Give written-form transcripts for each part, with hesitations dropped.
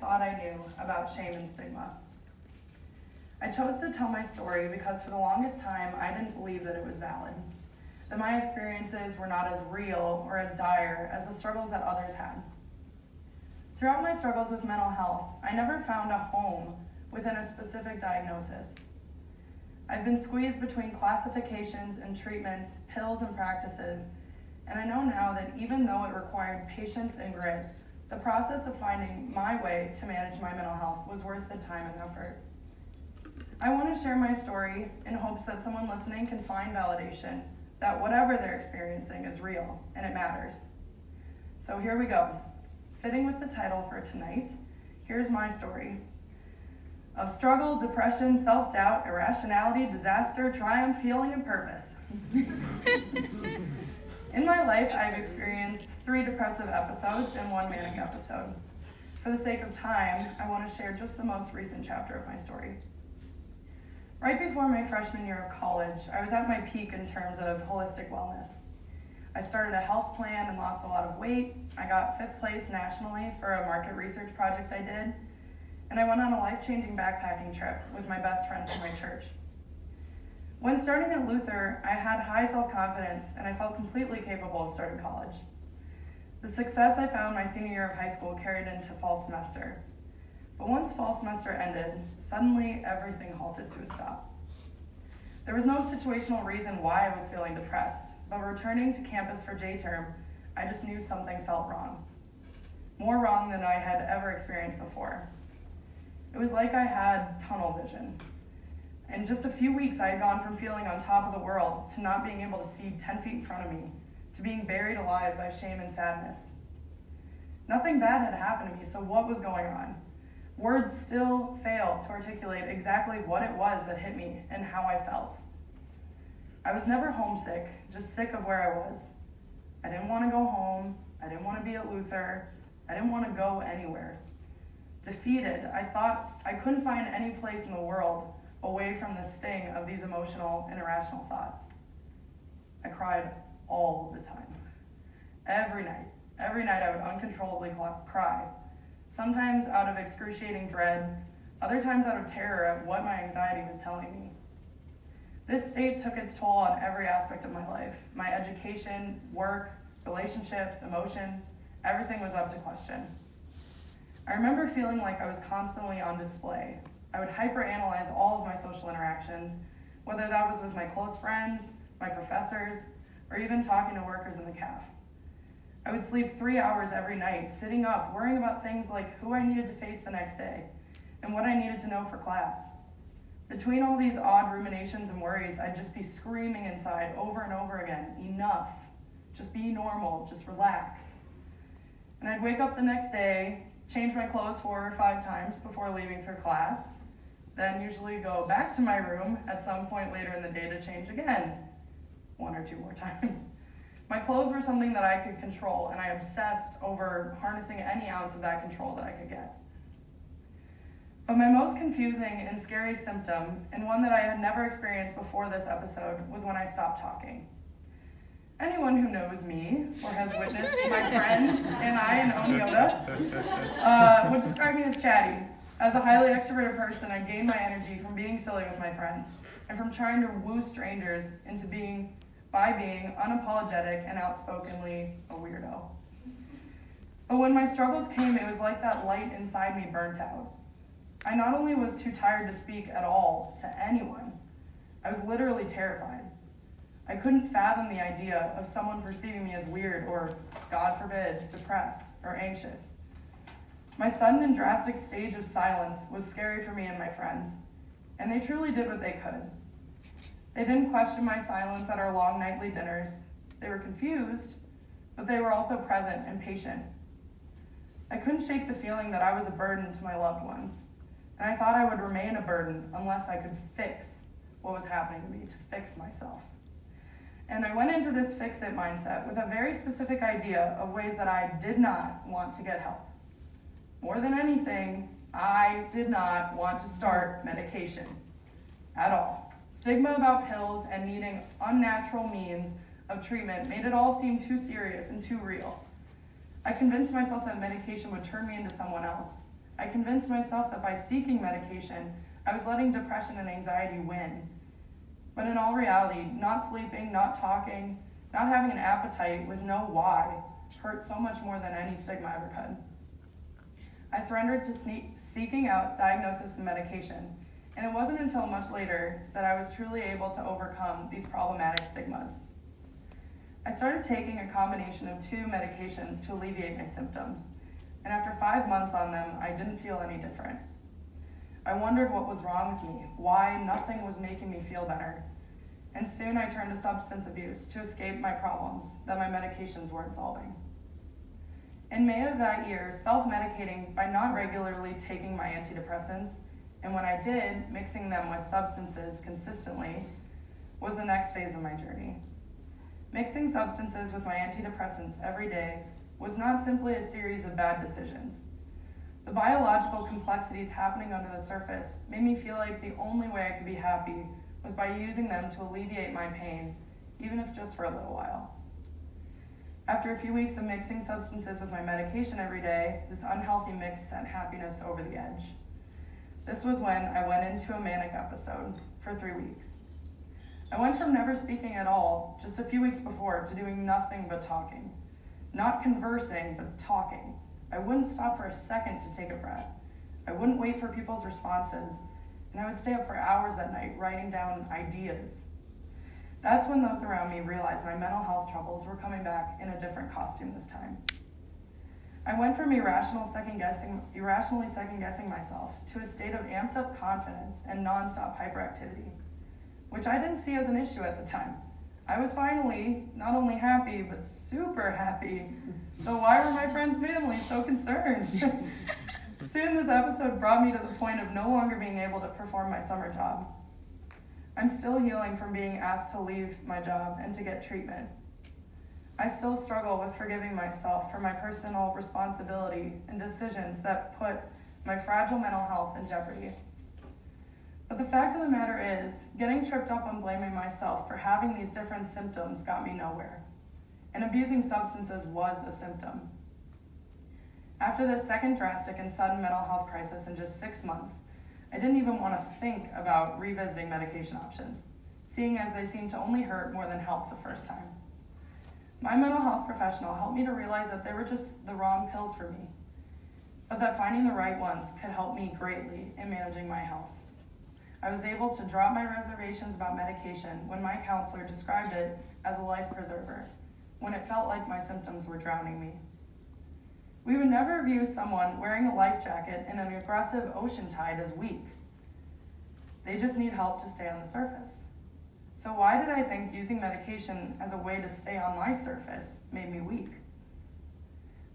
Thought I knew about shame and stigma. I chose to tell my story because for the longest time I didn't believe that it was valid, that my experiences were not as real or as dire as the struggles that others had. Throughout my struggles with mental health, I never found a home within a specific diagnosis. I've been squeezed between classifications and treatments, pills and practices, and I know now that even though it required patience and grit, the process of finding my way to manage my mental health was worth the time and effort. I want to share my story in hopes that someone listening can find validation that whatever they're experiencing is real and it matters. So here we go. Fitting with the title for tonight, here's my story of struggle, depression, self-doubt, irrationality, disaster, triumph, healing, and purpose. In my life, I've experienced 3 depressive episodes and 1 manic episode. For the sake of time, I want to share just the most recent chapter of my story. Right before my freshman year of college, I was at my peak in terms of holistic wellness. I started a health plan and lost a lot of weight. I got 5th place nationally for a market research project I did, and I went on a life-changing backpacking trip with my best friends from my church. When starting at Luther, I had high self-confidence and I felt completely capable of starting college. The success I found my senior year of high school carried into fall semester. But once fall semester ended, suddenly everything halted to a stop. There was no situational reason why I was feeling depressed, but returning to campus for J-term, I just knew something felt wrong. More wrong than I had ever experienced before. It was like I had tunnel vision. In just a few weeks, I had gone from feeling on top of the world to not being able to see 10 feet in front of me, to being buried alive by shame and sadness. Nothing bad had happened to me, so what was going on? Words still failed to articulate exactly what it was that hit me and how I felt. I was never homesick, just sick of where I was. I didn't want to go home. I didn't want to be at Luther. I didn't want to go anywhere. Defeated, I thought I couldn't find any place in the world away from the sting of these emotional and irrational thoughts. I cried all the time. Every night I would uncontrollably cry. Sometimes out of excruciating dread, other times out of terror at what my anxiety was telling me. This state took its toll on every aspect of my life. My education, work, relationships, emotions, everything was up to question. I remember feeling like I was constantly on display. I would hyperanalyze all of my social interactions, whether that was with my close friends, my professors, or even talking to workers in the caf. I would sleep 3 hours every night, sitting up, worrying about things like who I needed to face the next day and what I needed to know for class. Between all these odd ruminations and worries, I'd just be screaming inside over and over again, enough, just be normal, just relax. And I'd wake up the next day, change my clothes 4 or 5 times before leaving for class, then usually go back to my room at some point later in the day to change again, 1 or 2 more times. My clothes were something that I could control, and I obsessed over harnessing any ounce of that control that I could get. But my most confusing and scary symptom, and one that I had never experienced before this episode, was when I stopped talking. Anyone who knows me or has witnessed my friends and I in Oneota would describe me as chatty. As a highly extroverted person, I gained my energy from being silly with my friends and from trying to woo strangers into being unapologetic and outspokenly a weirdo. But when my struggles came, it was like that light inside me burnt out. I not only was too tired to speak at all to anyone, I was literally terrified. I couldn't fathom the idea of someone perceiving me as weird or, God forbid, depressed or anxious. My sudden and drastic stage of silence was scary for me and my friends, and they truly did what they could. They didn't question my silence at our long nightly dinners. They were confused, but they were also present and patient. I couldn't shake the feeling that I was a burden to my loved ones, and I thought I would remain a burden unless I could fix what was happening to me, to fix myself. And I went into this fix-it mindset with a very specific idea of ways that I did not want to get help. More than anything, I did not want to start medication at all. Stigma about pills and needing unnatural means of treatment made it all seem too serious and too real. I convinced myself that medication would turn me into someone else, I convinced myself that by seeking medication, I was letting depression and anxiety win. But in all reality, not sleeping, not talking, not having an appetite with no why hurt so much more than any stigma ever could. I surrendered to seeking out diagnosis and medication, and it wasn't until much later that I was truly able to overcome these problematic stigmas. I started taking a combination of 2 medications to alleviate my symptoms, and after 5 months on them, I didn't feel any different. I wondered what was wrong with me, why nothing was making me feel better, and soon I turned to substance abuse to escape my problems that my medications weren't solving. In May of that year, self-medicating by not regularly taking my antidepressants, and when I did, mixing them with substances consistently, was the next phase of my journey. Mixing substances with my antidepressants every day was not simply a series of bad decisions. The biological complexities happening under the surface made me feel like the only way I could be happy was by using them to alleviate my pain, even if just for a little while. After a few weeks of mixing substances with my medication every day, this unhealthy mix sent happiness over the edge. This was when I went into a manic episode for 3 weeks. I went from never speaking at all just a few weeks before to doing nothing but talking. Not conversing, but talking. I wouldn't stop for a second to take a breath. I wouldn't wait for people's responses, and I would stay up for hours at night writing down ideas. That's when those around me realized my mental health troubles were coming back in a different costume this time. I went from irrationally second-guessing myself to a state of amped-up confidence and nonstop hyperactivity, which I didn't see as an issue at the time. I was finally not only happy, but super happy. So why were my friends' family so concerned? Soon this episode brought me to the point of no longer being able to perform my summer job. I'm still healing from being asked to leave my job and to get treatment. I still struggle with forgiving myself for my personal responsibility and decisions that put my fragile mental health in jeopardy. But the fact of the matter is, getting tripped up on blaming myself for having these different symptoms got me nowhere. And abusing substances was a symptom. After this second drastic and sudden mental health crisis in just 6 months, I didn't even want to think about revisiting medication options, seeing as they seemed to only hurt more than help the first time. My mental health professional helped me to realize that they were just the wrong pills for me, but that finding the right ones could help me greatly in managing my health. I was able to drop my reservations about medication when my counselor described it as a life preserver, when it felt like my symptoms were drowning me. We would never view someone wearing a life jacket in an aggressive ocean tide as weak. They just need help to stay on the surface. So why did I think using medication as a way to stay on my surface made me weak?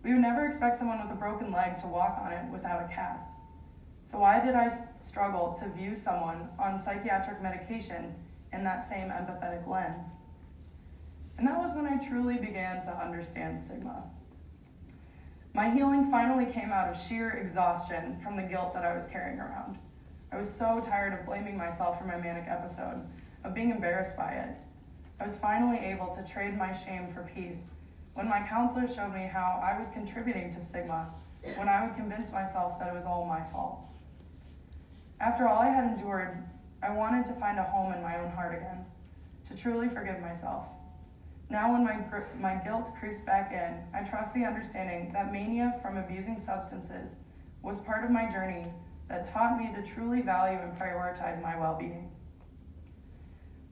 We would never expect someone with a broken leg to walk on it without a cast. So why did I struggle to view someone on psychiatric medication in that same empathetic lens? And that was when I truly began to understand stigma. My healing finally came out of sheer exhaustion from the guilt that I was carrying around. I was so tired of blaming myself for my manic episode, of being embarrassed by it. I was finally able to trade my shame for peace when my counselor showed me how I was contributing to stigma when I would convince myself that it was all my fault. After all I had endured, I wanted to find a home in my own heart again, to truly forgive myself. Now when my guilt creeps back in, I trust the understanding that mania from abusing substances was part of my journey that taught me to truly value and prioritize my well-being.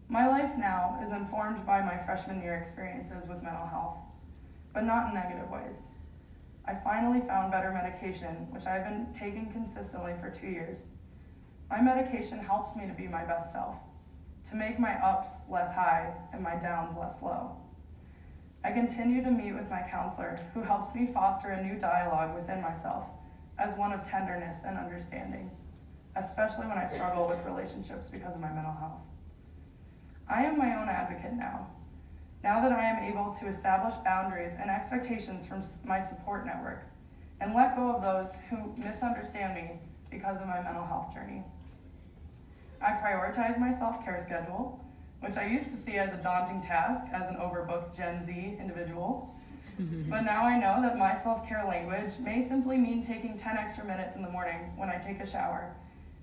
My life now is informed by my freshman year experiences with mental health, but not in negative ways. I finally found better medication, which I've been taking consistently for 2 years. My medication helps me to be my best self, to make my ups less high and my downs less low. I continue to meet with my counselor, who helps me foster a new dialogue within myself as one of tenderness and understanding, especially when I struggle with relationships because of my mental health. I am my own advocate now that I am able to establish boundaries and expectations from my support network and let go of those who misunderstand me because of my mental health journey. I prioritize my self-care schedule, which I used to see as a daunting task as an overbooked Gen Z individual. But now I know that my self-care language may simply mean taking 10 extra minutes in the morning when I take a shower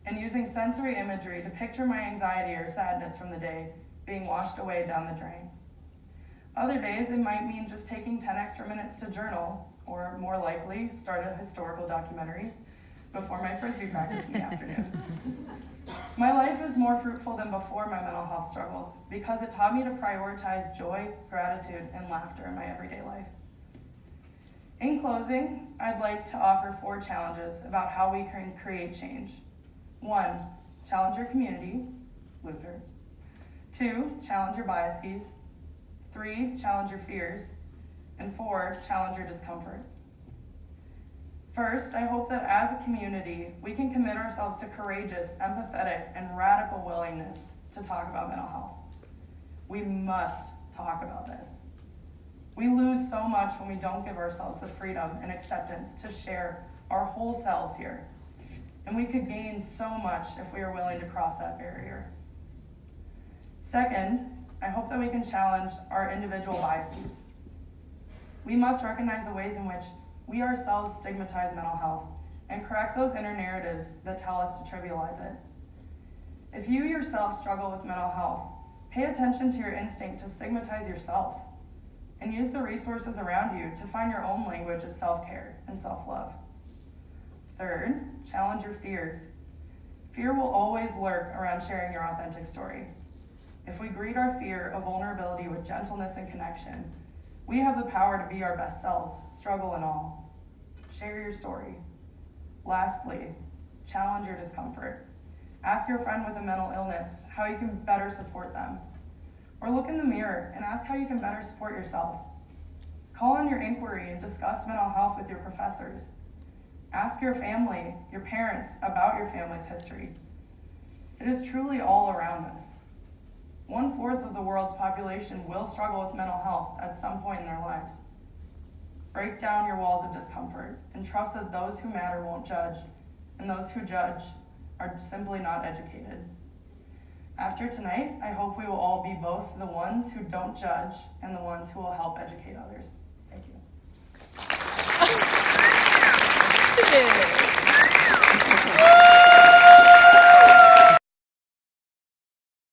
and using sensory imagery to picture my anxiety or sadness from the day being washed away down the drain. Other days, it might mean just taking 10 extra minutes to journal, or more likely, start a historical documentary before my Frisbee practice in the afternoon. My life is more fruitful than before my mental health struggles because it taught me to prioritize joy, gratitude, and laughter in my everyday life. In closing, I'd like to offer 4 challenges about how we can create change. 1, challenge your community, Luther. 2, challenge your biases. 3, challenge your fears. And 4, challenge your discomfort. First, I hope that as a community, we can commit ourselves to courageous, empathetic, and radical willingness to talk about mental health. We must talk about this. We lose so much when we don't give ourselves the freedom and acceptance to share our whole selves here. And we could gain so much if we are willing to cross that barrier. Second, I hope that we can challenge our individual biases. We must recognize the ways in which we ourselves stigmatize mental health and correct those inner narratives that tell us to trivialize it. If you yourself struggle with mental health, pay attention to your instinct to stigmatize yourself and use the resources around you to find your own language of self-care and self-love. Third, challenge your fears. Fear will always lurk around sharing your authentic story. If we greet our fear of vulnerability with gentleness and connection, we have the power to be our best selves, struggle and all. Share your story. Lastly, challenge your discomfort. Ask your friend with a mental illness how you can better support them. Or look in the mirror and ask how you can better support yourself. Call on your inquiry and discuss mental health with your professors. Ask your family, your parents, about your family's history. It is truly all around us. 1/4 of the world's population will struggle with mental health at some point in their lives. Break down your walls of discomfort and trust that those who matter won't judge, and those who judge are simply not educated. After tonight, I hope we will all be both the ones who don't judge and the ones who will help educate others. Thank you.